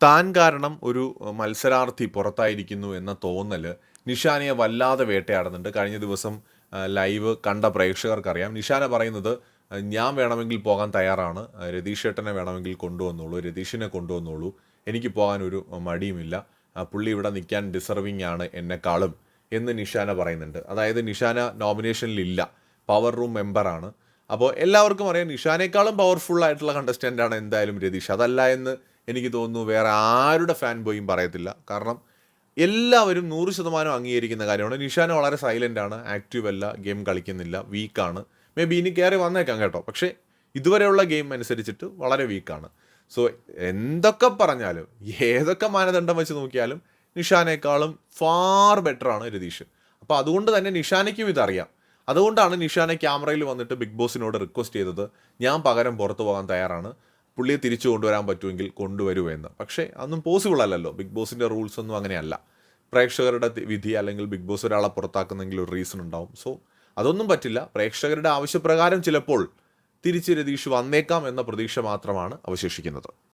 താൻ കാരണം ഒരു മത്സരാർത്ഥി പുറത്തായിരിക്കുന്നു എന്ന തോന്നൽ നിഷാനയെ വല്ലാതെ വേട്ടയാടുന്നുണ്ട്. കഴിഞ്ഞ ദിവസം ലൈവ് കണ്ട പ്രേക്ഷകർക്കറിയാം. നിഷാന പറയുന്നത് ഞാൻ വേണമെങ്കിൽ പോകാൻ തയ്യാറാണ്, രതീഷ് ഏട്ടനെ വേണമെങ്കിൽ കൊണ്ടുവന്നോളൂ, രതീഷിനെ കൊണ്ടുവന്നോളൂ, എനിക്ക് പോകാനൊരു മടിയുമില്ല, പുള്ളി ഇവിടെ നിൽക്കാൻ ഡിസർവിങ് ആണ് എന്നെക്കാളും എന്ന് നിഷാന പറയുന്നുണ്ട്. അതായത് നിഷാന നോമിനേഷനിലില്ല, പവർ റൂം മെമ്പറാണ്. അപ്പോൾ എല്ലാവർക്കും അറിയാം നിഷാനേക്കാളും പവർഫുൾ ആയിട്ടുള്ള കണ്ടസ്റ്റൻ്റാണ് എന്തായാലും രതീഷ്. അതല്ല എന്ന് എനിക്ക് തോന്നുന്നു വേറെ ആരുടെ ഫാൻ ബോയും പറയത്തില്ല. കാരണം എല്ലാവരും 100% അംഗീകരിക്കുന്ന കാര്യമാണ്. നിഷാന വളരെ സൈലൻ്റ് ആണ്, ആക്റ്റീവ് അല്ല, ഗെയിം കളിക്കുന്നില്ല, വീക്കാണ്. മേ ബി ഇനി കയറി വന്നേക്കാം കേട്ടോ, പക്ഷേ ഇതുവരെയുള്ള ഗെയിം അനുസരിച്ചിട്ട് വളരെ വീക്കാണ്. സോ എന്തൊക്കെ പറഞ്ഞാലും ഏതൊക്കെ മാനദണ്ഡം വെച്ച് നോക്കിയാലും നിഷാനേക്കാളും ഫാർ ബെറ്ററാണ് രതീഷ്. അപ്പോൾ അതുകൊണ്ട് തന്നെ നിഷാനയ്ക്കും ഇതറിയാം. അതുകൊണ്ടാണ് നിഷാന ക്യാമറയിൽ വന്നിട്ട് ബിഗ് ബോസിനോട് റിക്വസ്റ്റ് ചെയ്തത്, ഞാൻ പകരം പുറത്തു പോകാൻ തയ്യാറാണ്, പുള്ളിയെ തിരിച്ചു കൊണ്ടുവരാൻ പറ്റുമെങ്കിൽ കൊണ്ടുവരൂ എന്ന്. പക്ഷേ അതൊന്നും പോസിബിൾ അല്ലല്ലോ. ബിഗ് ബോസിൻ്റെ റൂൾസ് ഒന്നും അങ്ങനെയല്ല. പ്രേക്ഷകരുടെ വിധി, അല്ലെങ്കിൽ ബിഗ് ബോസ് ഒരാളെ പുറത്താക്കുന്നെങ്കിൽ ഒരു റീസൺ ഉണ്ടാവും. സോ അതൊന്നും പറ്റില്ല. പ്രേക്ഷകരുടെ ആവശ്യപ്രകാരം ചിലപ്പോൾ തിരിച്ച് രതീഷ് വന്നേക്കാം എന്ന പ്രതീക്ഷ മാത്രമാണ് അവശേഷിക്കുന്നത്.